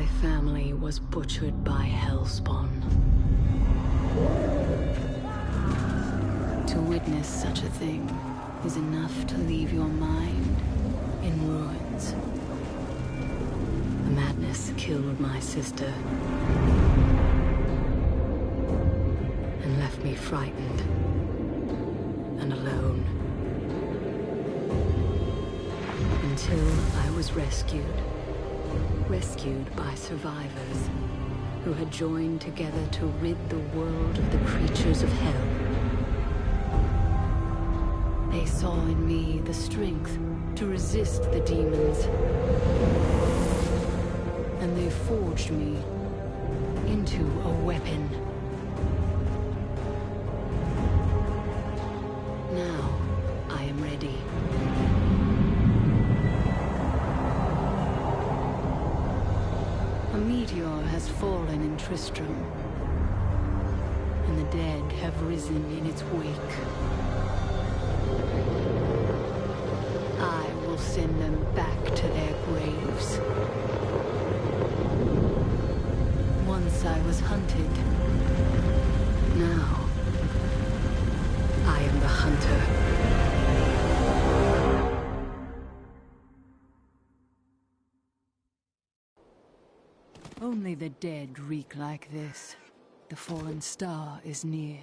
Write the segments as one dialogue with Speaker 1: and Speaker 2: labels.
Speaker 1: My family was butchered by Hellspawn. To witness such a thing is enough to leave your mind in ruins. The madness killed my sister and left me frightened and alone. Until I was rescued by survivors who had joined together to rid the world of the creatures of hell. They saw in me the strength to resist the demons, and they forged me into a weapon. Now I am ready. A meteor has fallen in Tristram, and the dead have risen in its wake. I will send them back to their graves. Once I was hunted. Now, I am the hunter. Only the dead reek like this. The fallen star is near.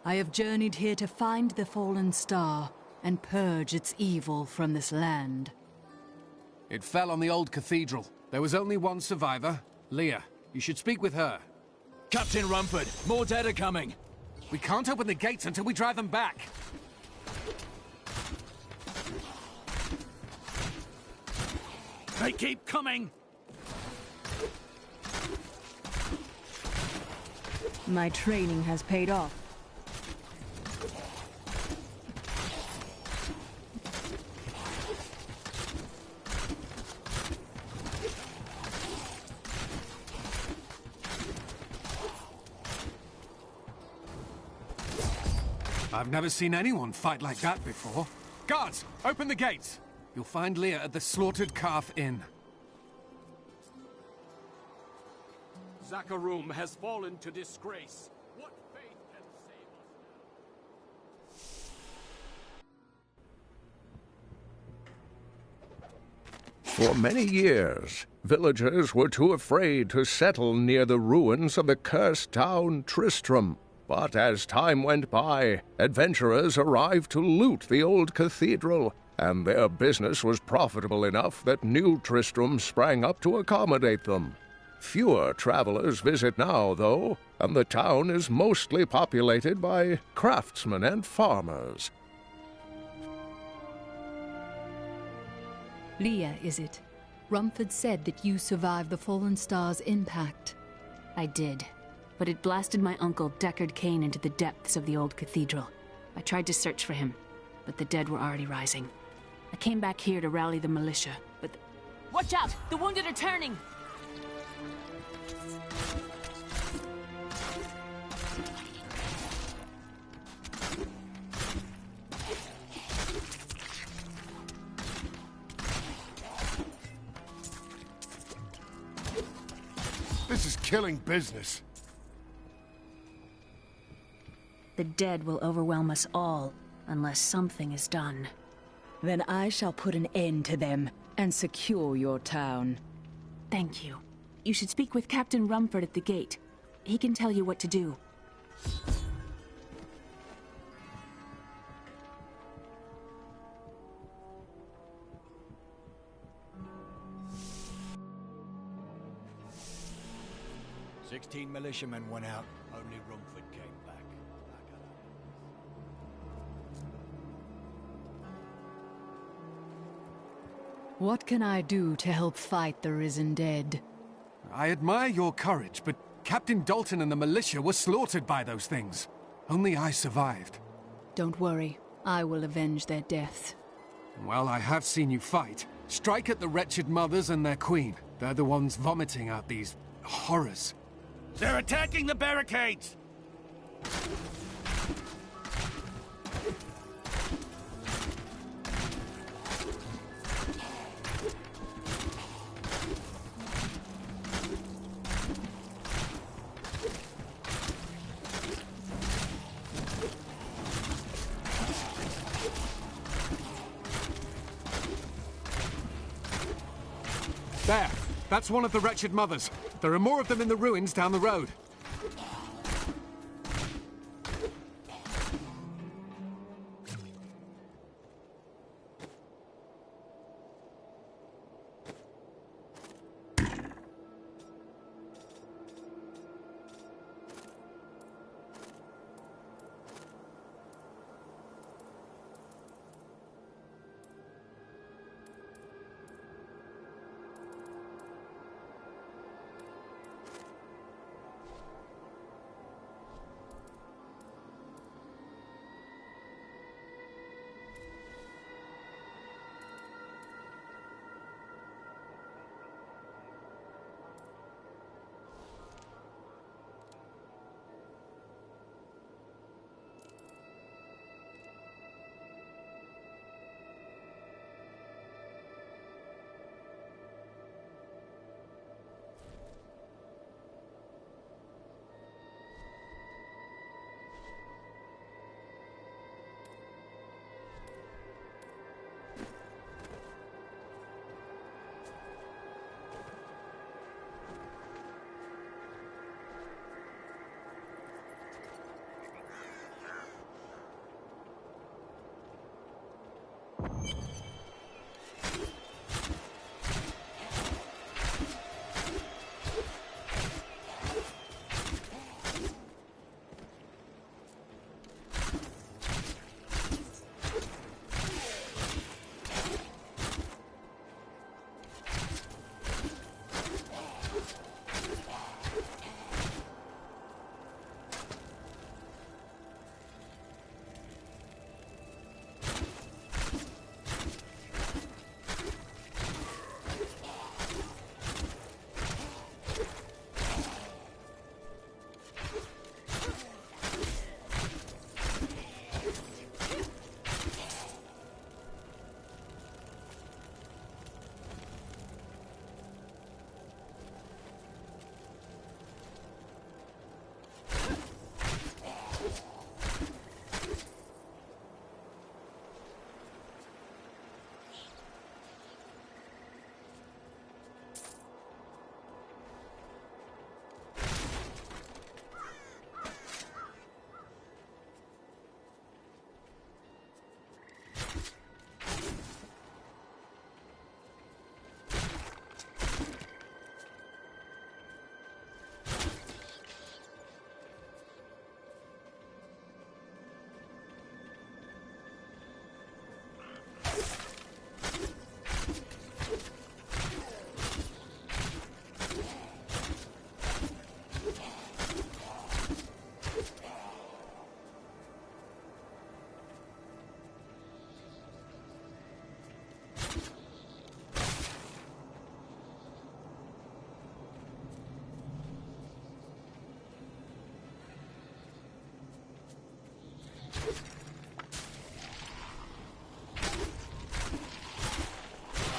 Speaker 1: I have journeyed here to find the fallen star and purge its evil from this land.
Speaker 2: It fell on the old cathedral. There was only one survivor, Leah. You should speak with her.
Speaker 3: Captain Rumford, more dead are coming.
Speaker 2: We can't open the gates until we drive them back.
Speaker 3: They keep coming!
Speaker 1: My training has paid off.
Speaker 2: I've never seen anyone fight like that before. Guards, open the gates! You'll find Leah at the Slaughtered Calf Inn.
Speaker 3: Zakharum has fallen to disgrace. What faith can save us now?
Speaker 4: For many years, villagers were too afraid to settle near the ruins of the cursed town Tristram. But as time went by, adventurers arrived to loot the old cathedral, and their business was profitable enough that new Tristram sprang up to accommodate them. Fewer travelers visit now, though, and the town is mostly populated by craftsmen and farmers.
Speaker 1: Leah, is it? Rumford said that you survived the Fallen Star's impact.
Speaker 5: I did, but it blasted my uncle Deckard Cain into the depths of the old cathedral. I tried to search for him, but the dead were already rising. I came back here to rally the militia, but... Watch out! The wounded are turning!
Speaker 6: This is killing business.
Speaker 5: The dead will overwhelm us all, unless something is done.
Speaker 1: Then I shall put an end to them and secure your town.
Speaker 5: Thank you. You should speak with Captain Rumford at the gate. He can tell you what to do.
Speaker 3: "16 militiamen went out. Only Rumford came back.
Speaker 1: What can I do to help fight the risen dead?
Speaker 2: I admire your courage, but Captain Dalton and the militia were slaughtered by those things. Only I survived.
Speaker 1: Don't worry, I will avenge their deaths.
Speaker 2: Well, I have seen you fight. Strike at the wretched mothers and their queen. They're the ones vomiting out these horrors.
Speaker 3: They're attacking the barricades!
Speaker 2: There! That's one of the wretched mothers. There are more of them in the ruins down the road.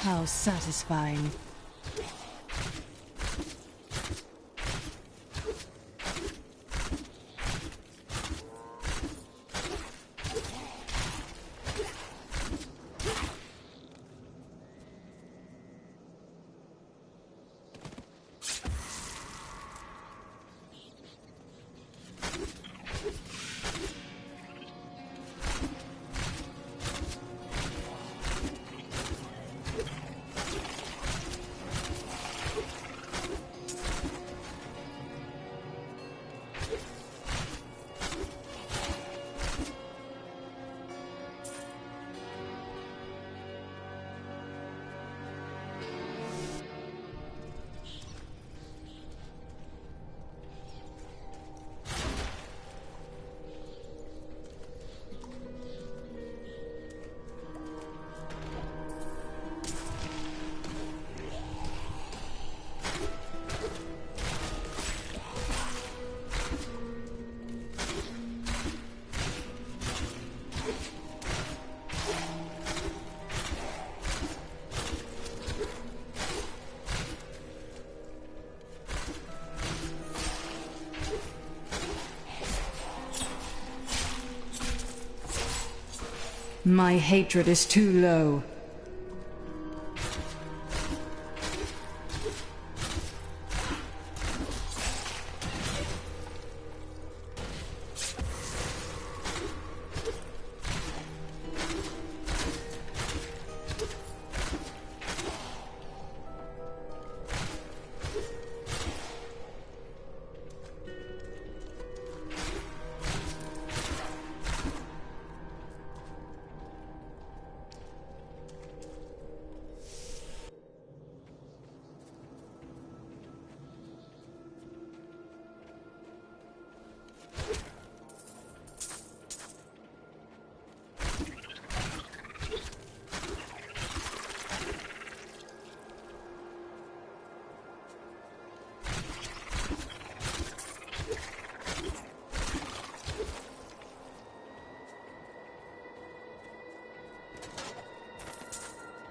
Speaker 1: How satisfying.
Speaker 7: My hatred is too low.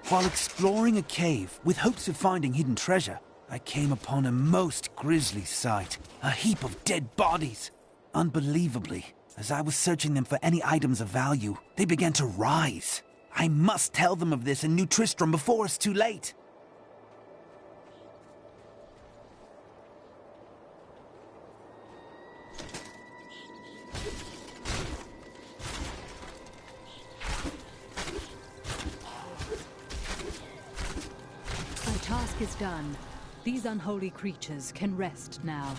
Speaker 8: While exploring a cave with hopes of finding hidden treasure, I came upon a most grisly sight. A heap of dead bodies. Unbelievably, as I was searching them for any items of value, they began to rise. I must tell them of this in New Tristram before it's too late.
Speaker 9: My task is done. These unholy creatures can rest now.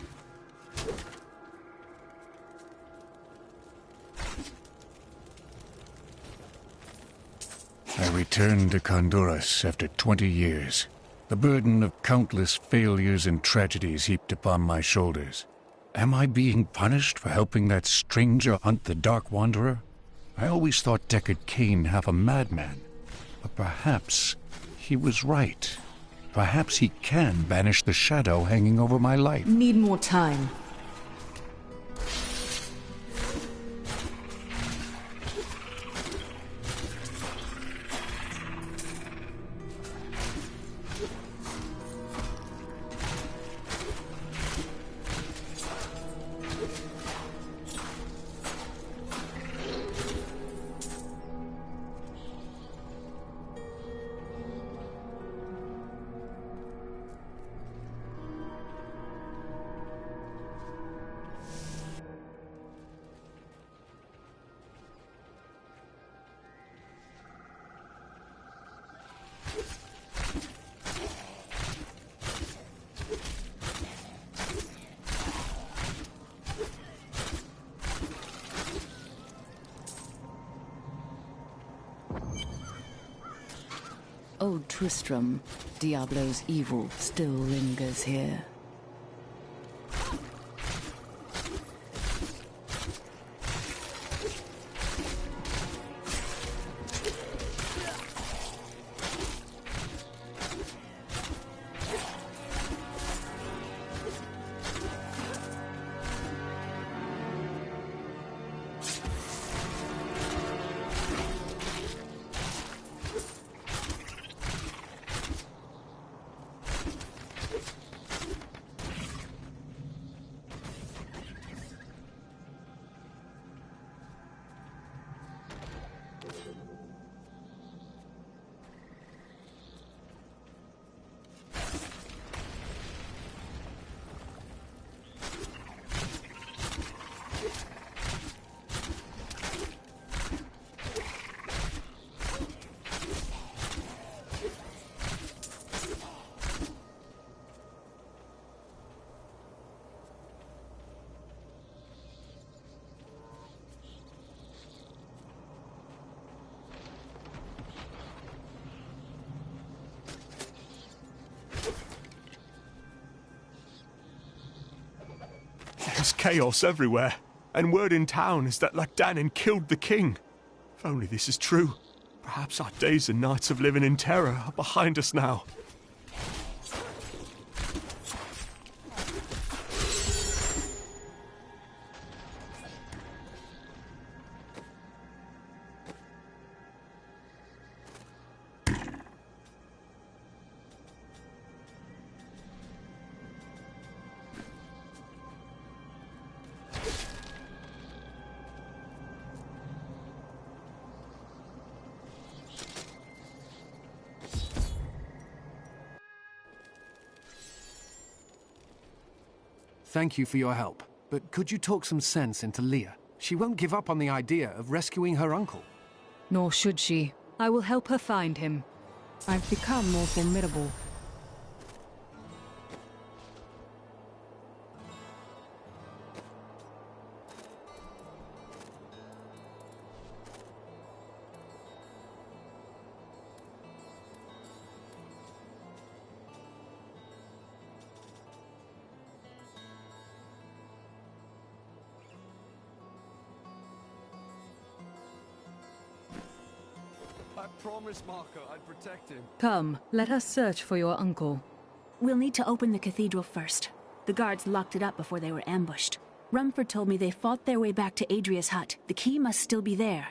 Speaker 10: I returned to Honduras after 20 years. The burden of countless failures and tragedies heaped upon my shoulders. Am I being punished for helping that stranger hunt the Dark Wanderer? I always thought Deckard Cain half a madman. But perhaps he was right. Perhaps he can banish the shadow hanging over my life.
Speaker 7: Need more time.
Speaker 1: Old Tristram, Diablo's evil, still lingers here.
Speaker 11: There's chaos everywhere, and word in town is that Lacdanin killed the king. If only this is true, perhaps our days and nights of living in terror are behind us now.
Speaker 2: Thank you for your help. But could you talk some sense into Leah? She won't give up on the idea of rescuing her uncle.
Speaker 9: Nor should she. I will help her find him. I've become more formidable.
Speaker 3: I promised Marco I'd protect him.
Speaker 9: Come, let us search for your uncle.
Speaker 5: We'll need to open the cathedral first. The guards locked it up before they were ambushed. Rumford told me they fought their way back to Adria's hut. The key must still be there.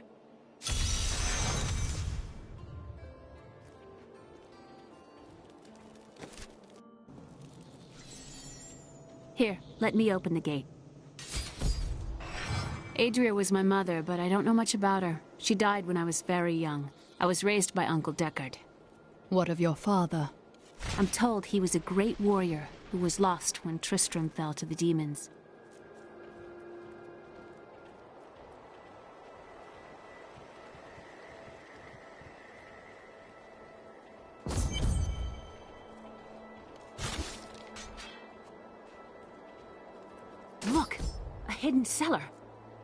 Speaker 5: Here, let me open the gate. Adria was my mother, but I don't know much about her. She died when I was very young. I was raised by Uncle Deckard.
Speaker 9: What of your father?
Speaker 5: I'm told he was a great warrior who was lost when Tristram fell to the demons. Look! A hidden cellar!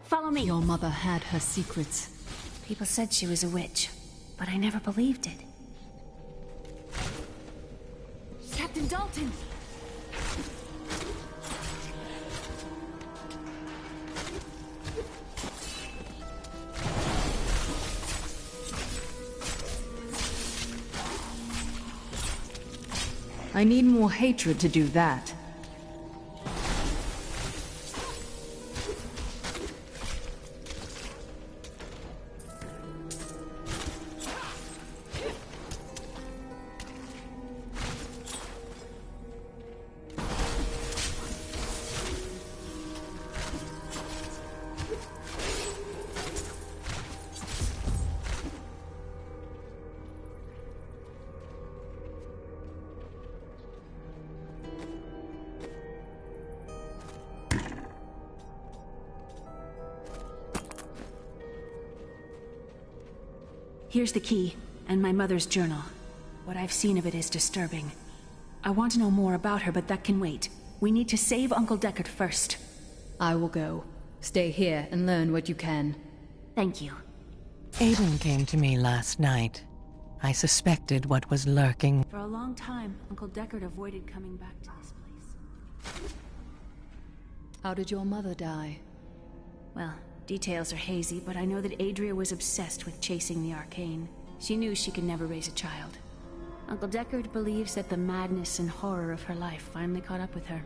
Speaker 5: Follow me!
Speaker 9: Your mother had her secrets.
Speaker 5: People said she was a witch, but I never believed it. Captain Dalton!
Speaker 7: I need more hatred to do that.
Speaker 5: Here's the key, and my mother's journal. What I've seen of it is disturbing. I want to know more about her, but that can wait. We need to save Uncle Deckard first.
Speaker 7: I will go. Stay here and learn what you can.
Speaker 5: Thank you.
Speaker 12: Aiden came to me last night. I suspected what was lurking.
Speaker 5: For a long time, Uncle Deckard avoided coming back to this place.
Speaker 7: How did your mother die?
Speaker 5: Well, details are hazy, but I know that Adria was obsessed with chasing the arcane. She knew she could never raise a child. Uncle Deckard believes that the madness and horror of her life finally caught up with her.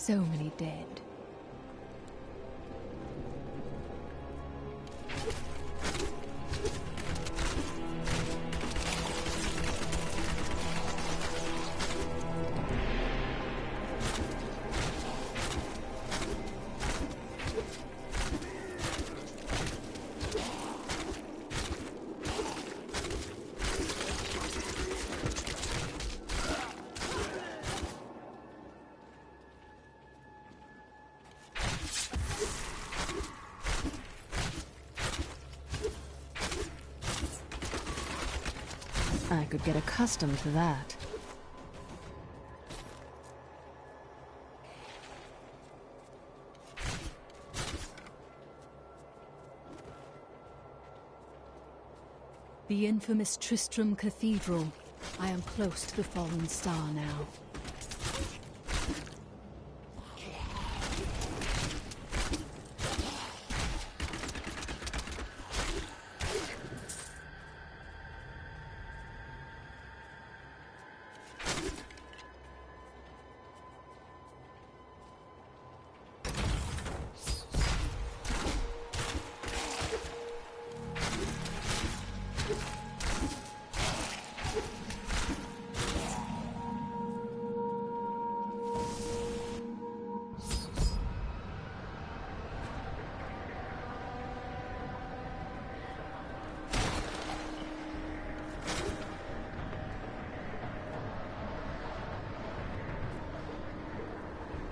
Speaker 9: So many dead.
Speaker 12: I could get accustomed to that.
Speaker 9: The infamous Tristram Cathedral. I am close to the fallen star now.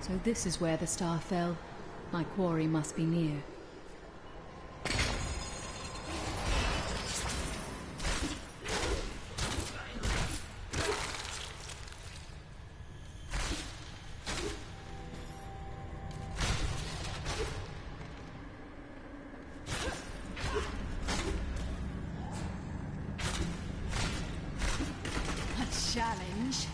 Speaker 9: So this is where the star fell. My quarry must be near.
Speaker 5: A challenge?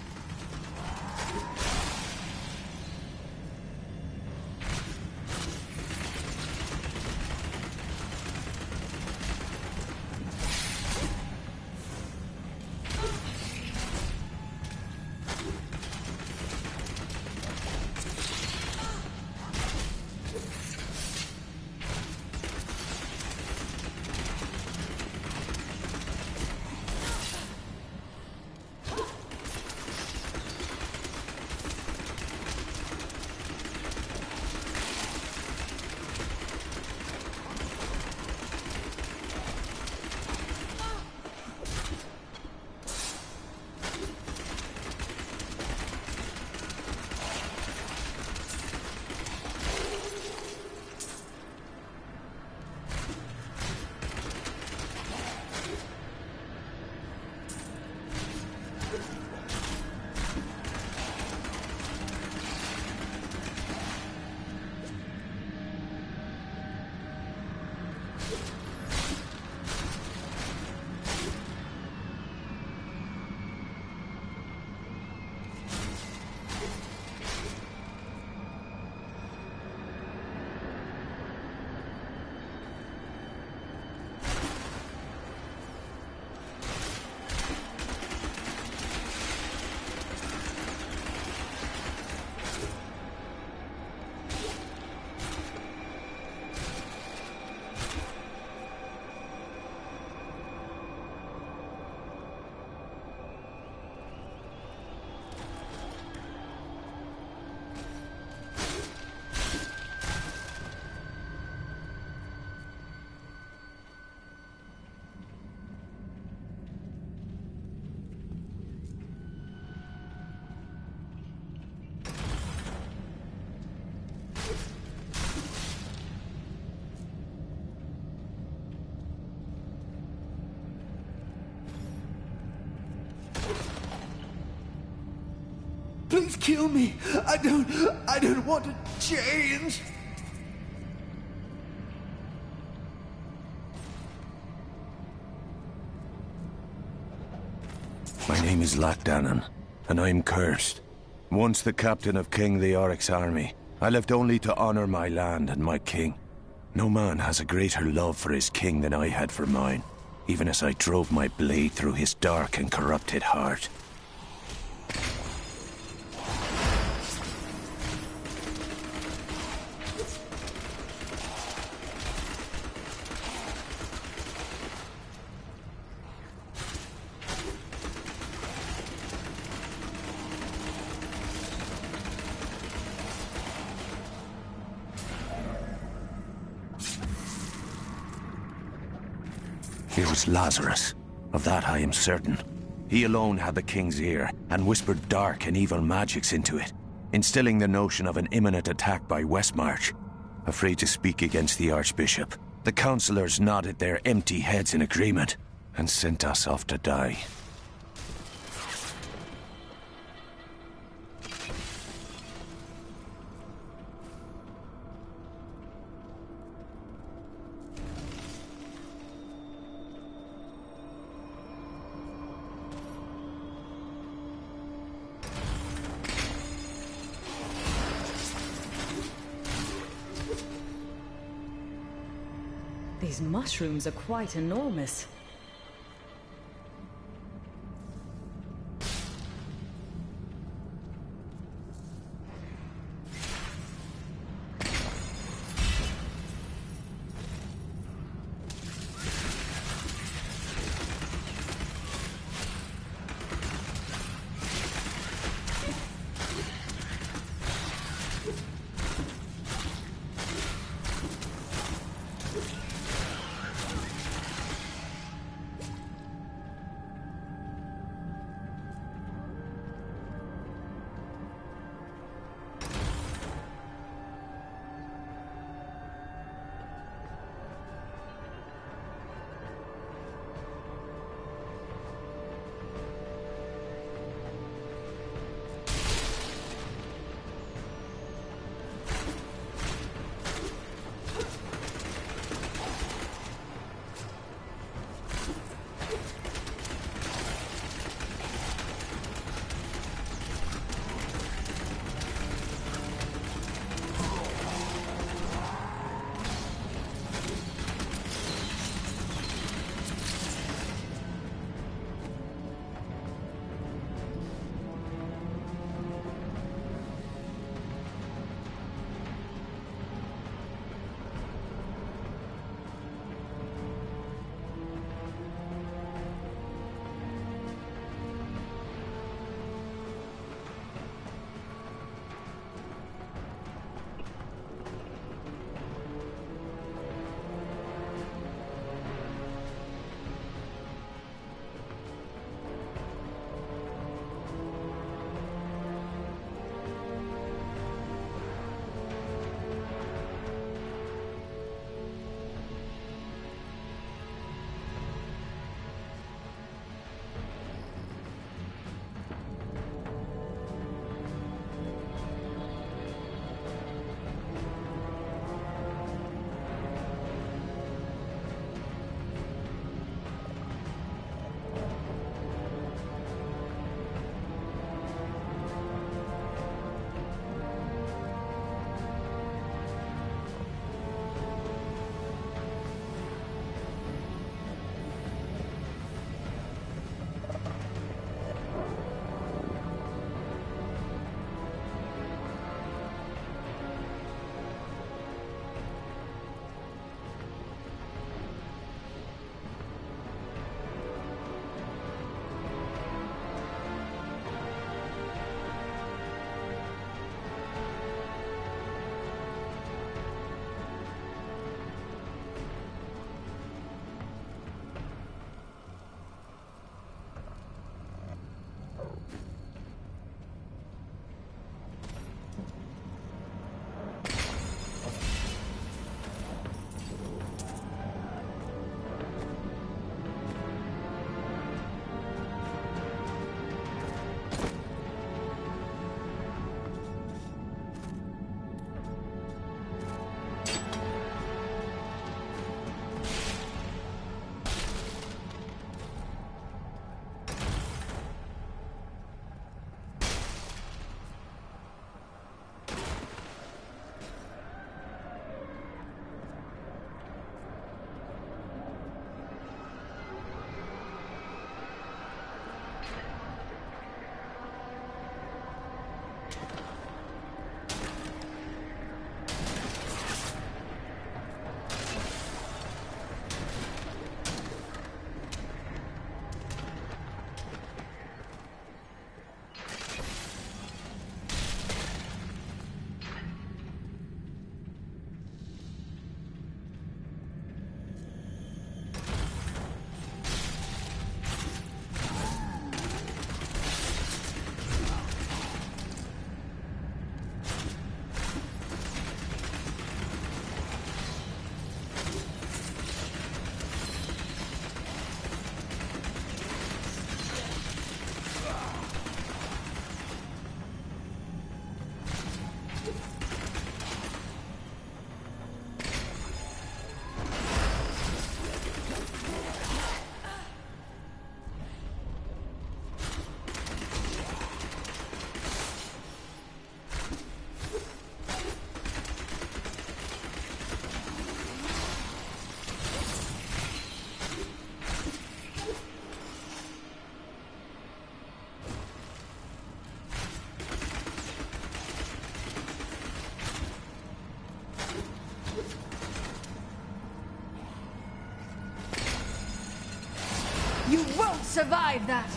Speaker 8: Please kill me. I don't want to change.
Speaker 13: My name is Lachdanan, and I'm cursed. Once the captain of King Leoric's army, I lived only to honor my land and my king. No man has a greater love for his king than I had for mine, even as I drove my blade through his dark and corrupted heart. It was Lazarus. Of that I am certain. He alone had the king's ear, and whispered dark and evil magics into it, instilling the notion of an imminent attack by Westmarch. Afraid to speak against the Archbishop, the councillors nodded their empty heads in agreement, and sent us off to die.
Speaker 14: These mushrooms are quite enormous.
Speaker 9: survive that!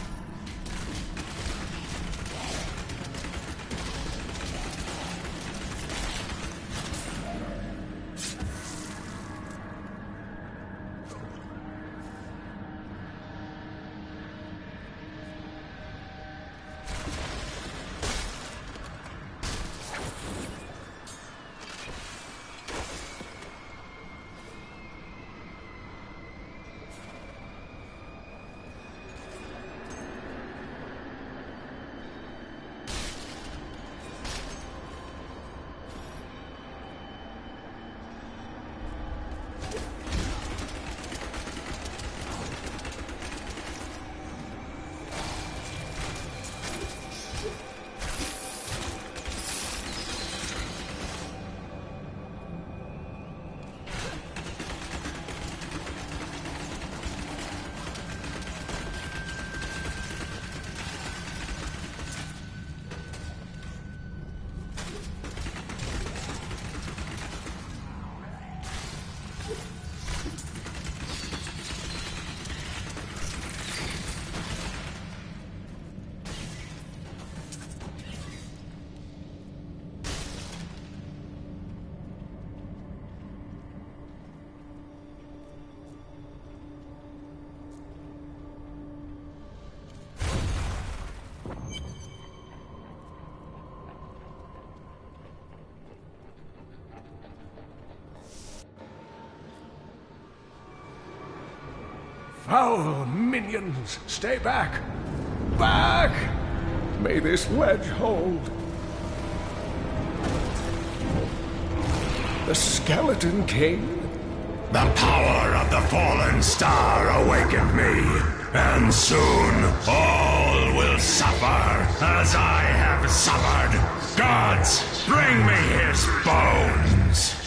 Speaker 4: Foul minions, stay back! Back! May this wedge hold. The Skeleton King?
Speaker 15: The power of the fallen star awakened me, and soon all will suffer as I have suffered. Gods, bring me his bones!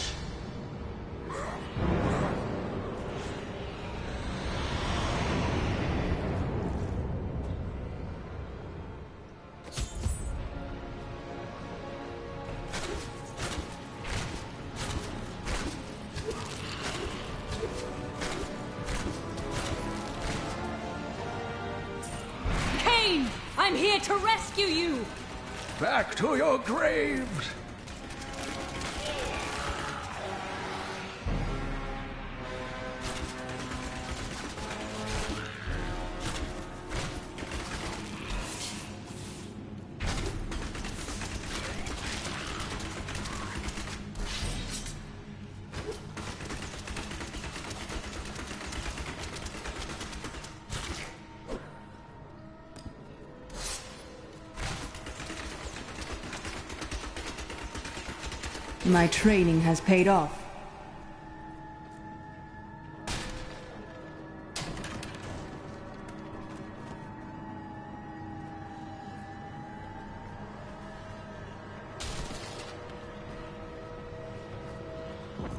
Speaker 9: I'm here to rescue you!
Speaker 4: Back to your graves!
Speaker 7: My training has paid off.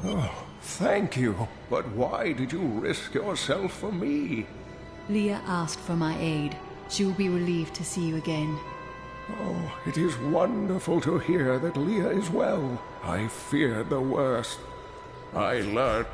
Speaker 4: Oh, thank you. But why did you risk yourself for me?
Speaker 7: Leah asked for my aid. She will be relieved to see you again.
Speaker 4: Oh, it is wonderful to hear that Leah is well. I feared the worst. I learned...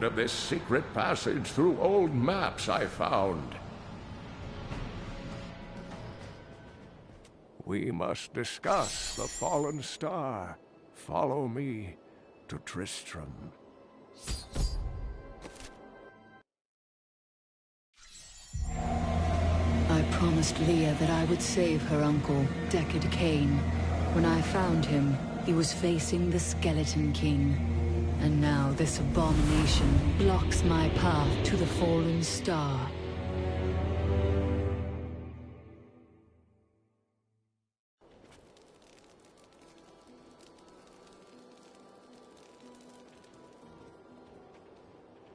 Speaker 4: of this secret passage through old maps I found. We must discuss the fallen star. Follow me to Tristram.
Speaker 1: I promised Leah that I would save her uncle, Deckard Cain. When I found him, he was facing the Skeleton King. And now this abomination blocks my path to the fallen star.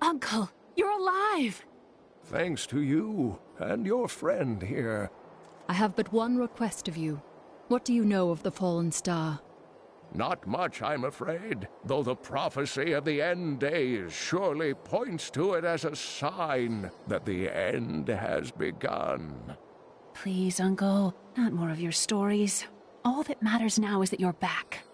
Speaker 5: Uncle, you're alive!
Speaker 4: Thanks to you and your friend here.
Speaker 7: I have but one request of you. What do you know of the fallen star?
Speaker 4: Not much, I'm afraid, though the prophecy of the end days surely points to it as a sign that the end has begun.
Speaker 5: Please, Uncle. Not more of your stories. All that matters now is that you're back.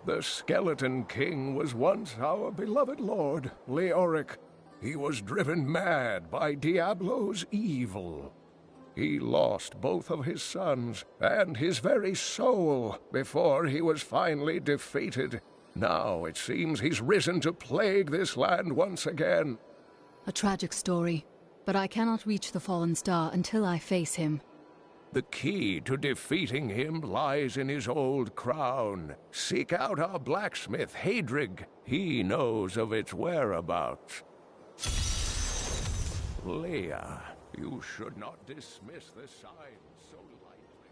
Speaker 4: The Skeleton King was once our beloved lord, Leoric. He was driven mad by Diablo's evil. He lost both of his sons and his very soul before he was finally defeated. Now it seems he's risen to plague this land once again.
Speaker 7: A tragic story, but I cannot reach the Fallen Star until I face him.
Speaker 4: The key to defeating him lies in his old crown. Seek out our blacksmith, Hadrig. He knows of its whereabouts. Leia, you should not dismiss the signs so lightly.